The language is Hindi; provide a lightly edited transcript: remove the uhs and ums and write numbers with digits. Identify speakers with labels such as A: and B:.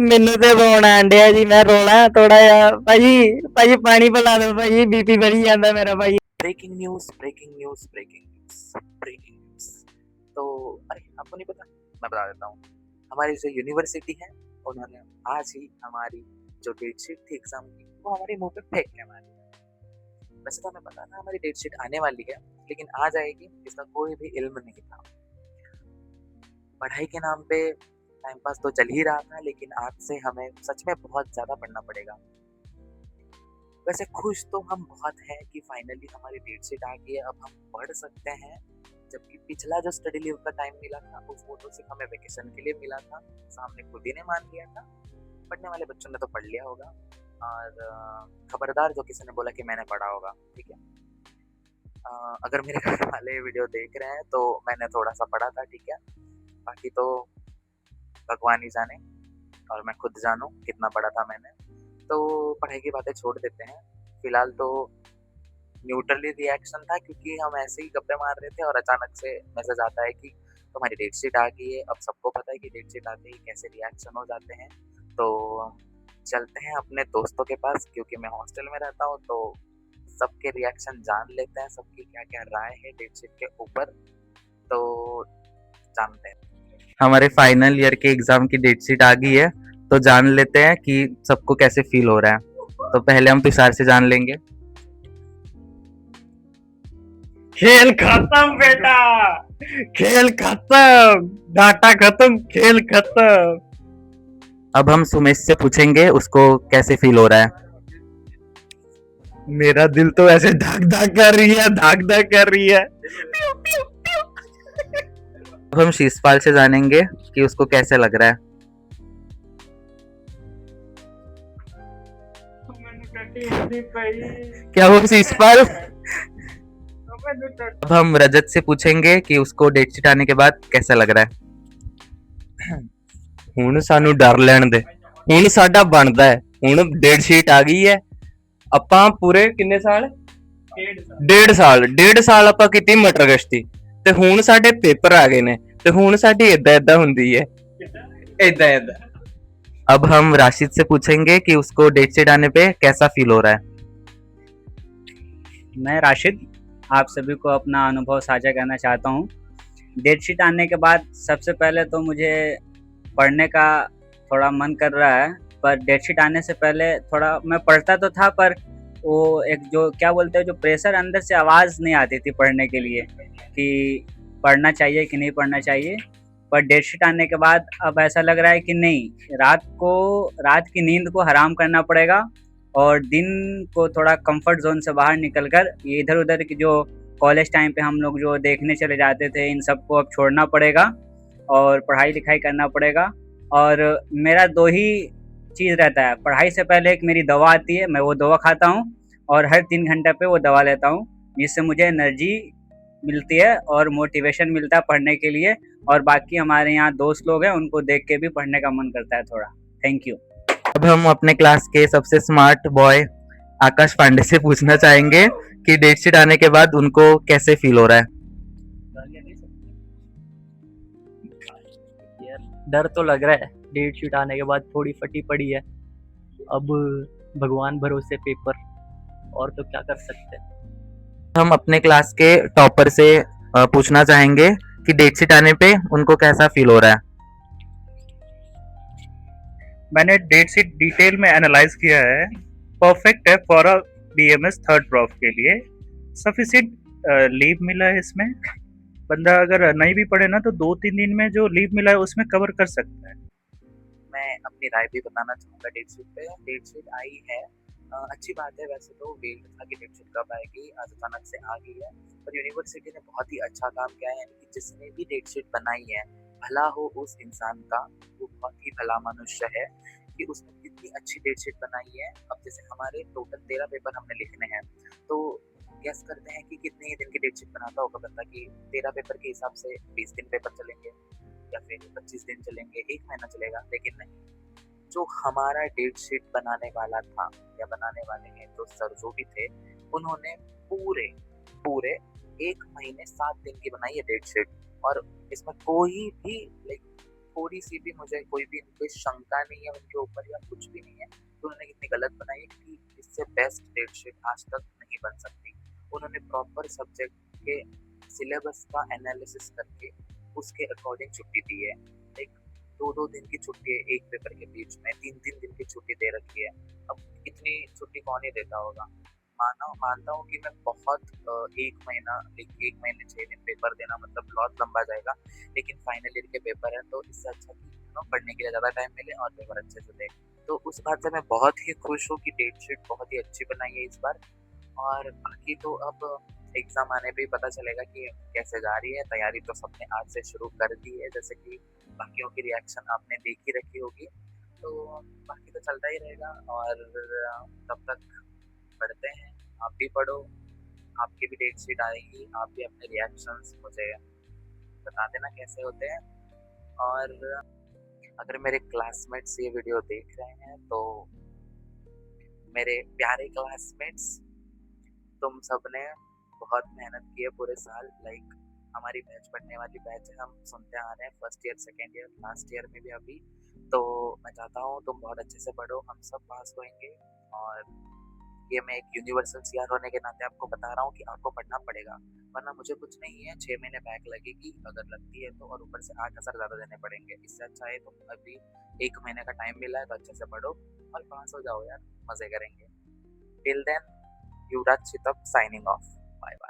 A: ਮੈਨੂੰ ਤੇ ਰੋਣ ਆਣ ਡਿਆ ਜੀ, ਮੈਂ ਰੋਣਾ ਥੋੜਾ ਜਿਹਾ ਭਾਜੀ। ਭਾਜੀ ਪਾਣੀ पिला दो भाई, बीपी बढ़ी जाता मेरा भाई।
B: Breaking news, breaking news, breaking news, breaking news. तो अरे आपको नहीं पता, मैं बता देता हूँ। हमारी जो यूनिवर्सिटी है, उन्होंने आज ही हमारी जो डेटशीट थी एग्जाम की, वो हमारे मुंह पे फेंक के मारी। वैसे तो हमें पता था हमारी डेटशीट आने वाली है, लेकिन आ जाएगी इसका कोई भी इल्म नहीं था। पढ़ाई के नाम पे टाइम पास तो चल ही रहा था, लेकिन आज से हमें सच में बहुत ज्यादा पढ़ना पड़ेगा। वैसे खुश तो हम बहुत हैं कि फाइनली हमारी डेटशीट आ गई है, अब हम पढ़ सकते हैं। जबकि पिछला जो स्टडी लीव का टाइम मिला था, वो तो सिर्फ हमें वेकेशन के लिए मिला था। सामने खुद ही ने मान लिया था। पढ़ने वाले बच्चों ने तो पढ़ लिया होगा, और खबरदार जो किसी ने बोला कि मैंने पढ़ा होगा, ठीक है। अगर मेरे घर वाले वीडियो देख रहे हैं तो मैंने थोड़ा सा पढ़ा था, ठीक है। बाकी तो भगवान ही जाने और मैं खुद जानूं कितना पढ़ा था मैंने। तो पढ़ाई की बातें छोड़ देते हैं फिलहाल। तो न्यूट्रली रिएक्शन था, क्योंकि हम ऐसे ही गप्पे मार रहे थे और अचानक से मैसेज आता है कि तुम्हारी डेट शीट आ गई है। अब सबको पता है कि डेट शीट आते ही कैसे रिएक्शन हो जाते हैं। तो चलते हैं अपने दोस्तों के पास, क्योंकि मैं हॉस्टल में रहता हूँ, तो सबके रिएक्शन जान लेते हैं, सबकी क्या क्या राय है डेट शीट के ऊपर। तो जानते हैं।
C: हमारे फाइनल ईयर के एग्जाम की डेट शीट आ गई है, तो जान लेते हैं कि सबको कैसे फील हो रहा है। तो पहले हम तुषार से जान लेंगे।
A: खेल खत्म बेटा, खेल खत्म, डाटा खत्म, खेल खत्म।
C: अब हम सुमेश से पूछेंगे उसको कैसे फील हो रहा है।
A: मेरा दिल तो ऐसे धक धक कर रही है, धक धक कर रही है।
C: अब हम शीशपाल से जानेंगे कि उसको कैसे लग रहा है। क्या वो शीशपाल? अब हम रजत से पूछेंगे कि उसको डेट शीट आने के बाद कैसा लग रहा है।
D: ਹੁਣ ਸਾਨੂੰ ਡਰ ਲੈਣ ਦੇ, ਹੁਣ ਸਾਡਾ ਬਣਦਾ ਹੈ। ਹੁਣ ਡੇਟ ਸ਼ੀਟ ਆ ਗਈ ਹੈ, ਆਪਾਂ ਪੂਰੇ ਕਿੰਨੇ ਸਾਲ, ਡੇਢ ਸਾਲ ਆਪਾਂ ਕੀਤੀ ਮਟਰ ਗਸ਼ਤੀ, ਤੇ ਹੁਣ ਸਾਡੇ ਪੇਪਰ ਆ ਗਏ ਨੇ, ਤੇ ਹੁਣ ਸਾਡੀ ਏਦਾਂ ਹੁੰਦੀ ਹੈ, ਏਦਾਂ।
C: अब हम राशिद से पूछेंगे कि उसको डेट शीट आने पे कैसा फील हो रहा है।
E: मैं राशिद आप सभी को अपना अनुभव साझा करना चाहता हूँ। डेट शीट आने के बाद सबसे पहले तो मुझे पढ़ने का थोड़ा मन कर रहा है, पर डेट शीट आने से पहले थोड़ा मैं पढ़ता तो था, पर वो एक जो क्या बोलते हैं, जो प्रेशर अंदर से आवाज़ नहीं आती थी पढ़ने के लिए कि पढ़ना चाहिए कि नहीं पढ़ना चाहिए। पर डेट शीट आने के बाद अब ऐसा लग रहा है कि नहीं, रात की नींद को हराम करना पड़ेगा, और दिन को थोड़ा कंफर्ट जोन से बाहर निकलकर ये इधर उधर की जो कॉलेज टाइम पे हम लोग जो देखने चले जाते थे, इन सबको अब छोड़ना पड़ेगा और पढ़ाई लिखाई करना पड़ेगा। और मेरा दो ही चीज़ रहता है, पढ़ाई से पहले एक मेरी दवा आती है, मैं वो दवा खाता हूँ, और हर 3 घंटे पे वो दवा लेता हूँ, जिससे मुझे एनर्जी मिलती है और मोटिवेशन मिलता है पढ़ने के लिए। और बाकी हमारे यहाँ दोस्त लोग हैं, उनको देख के भी पढ़ने का मन करता है थोड़ा। Thank you.
C: अब हम अपने क्लास के सबसे स्मार्ट बॉय आकाश पांडे से पूछना चाहेंगे कि डेट शीट आने के बाद उनको कैसे फील हो रहा है।
F: डर तो लग रहा है, डेट शीट आने के बाद थोड़ी फटी पड़ी है। अब भगवान भरोसे पेपर, और तो क्या कर सकते हैं।
C: हम अपने क्लास के टॉपर से पूछना चाहेंगे कि डेट शीट आने पे उनको कैसा फील हो रहा है।
G: मैंने डेट शीट डिटेल में एनालाइज किया है, परफेक्ट है for a BMS third prof के लिए। सफिशिएंट लीव मिला है इसमें, बंदा अगर नहीं भी पढ़े ना तो 2-3 दिन में जो लीव मिला है उसमें कवर कर सकता है।
B: मैं अपनी राय भी बताना चाहूँगा डेट शीट पे। डेट शीट आई है, अच्छी बात है। वैसे तो वेट था कि डेट शीट कब आएगी, आज अचानक से आ गई है। पर यूनिवर्सिटी ने बहुत ही अच्छा काम किया है, यानी कि जिसने भी डेट शीट बनाई है, भला हो उस इंसान का, वो बहुत ही भला मनुष्य है कि उसने कितनी अच्छी डेट शीट बनाई है। अब जैसे हमारे टोटल 13 पेपर हमने लिखने हैं, तो गेस करते हैं कि कितने ही दिन की डेट शीट बनाता होगा बंदा, कि 13 पेपर के हिसाब से 20 दिन पेपर चलेंगे या फिर 25 दिन चलेंगे, 1 महीना चलेगा। लेकिन नहीं, जो हमारा डेट शीट बनाने वाला था या बनाने वाले हैं तो सर जो भी थे, उन्होंने पूरे 1 महीने 7 दिन की बनाई है डेट शीट। और इसमें कोई भी थोड़ी सी भी मुझे कोई शंका नहीं है उनके ऊपर या कुछ भी नहीं है कि उन्होंने कितनी गलत बनाई है, कि इससे बेस्ट डेटशीट आज तक नहीं बन सकती। उन्होंने प्रॉपर सब्जेक्ट के सिलेबस का एनालिसिस करके उसके अकॉर्डिंग छुट्टी दी है। लाइक 2-2 दिन की छुट्टी है एक पेपर के बीच में, 3-3 दिन की छुट्टी दे रखी है। अब इतनी छुट्टी कौन ही देता होगा? मानता हूँ कि मैं बहुत 1 महीना 1 महीने 6 दिन पेपर देना मतलब बहुत लंबा जाएगा, लेकिन फाइनल ईयर के पेपर है तो इससे अच्छा कि पढ़ने के लिए ज़्यादा टाइम मिले और पेपर अच्छे से दें। तो उस बात से मैं बहुत ही खुश हूँ कि डेटशीट बहुत ही अच्छी बनाई है इस बार। और बाकी तो अब एग्ज़ाम आने पे ही पता चलेगा कि कैसे जा रही है। तैयारी तो सबने आज से शुरू कर दी है, जैसे कि बाकियों की रिएक्शन आपने देख ही रखी होगी। तो बाकी तो चलता ही रहेगा और तब तक पढ़ते हैं, आप भी पढ़ो, आपकी भी डेटशीट आएगी, आप भी अपने रिएक्शंस मुझे बता देना कैसे होते हैं। और अगर मेरे क्लासमेट्स ये वीडियो देख रहे हैं तो मेरे प्यारे क्लासमेट्स, तुम सबने बहुत मेहनत की है पूरे साल। लाइक हमारी बैच पढ़ने वाली बैच है, हम सुनते आ रहे हैं first year, second year, last year में भी अभी। तो मैं चाहता हूँ तुम बहुत अच्छे से पढ़ो, हम सब पास होंगे। और ये मैं एक यूनिवर्सल सीआर होने के नाते आपको बता रहा हूँ कि आपको पढ़ना पड़ेगा, वरना मुझे कुछ नहीं है, 6 महीने बैक लगेगी अगर लगती है तो, और ऊपर से 8,000 ज़्यादा देने पड़ेंगे। इससे अच्छा है तुम अभी 1 महीने का टाइम मिला है तो अच्छे से पढ़ो और पास हो जाओ यार, मज़े करेंगे। Till then, Yuvraj Chitap signing off. Bye bye.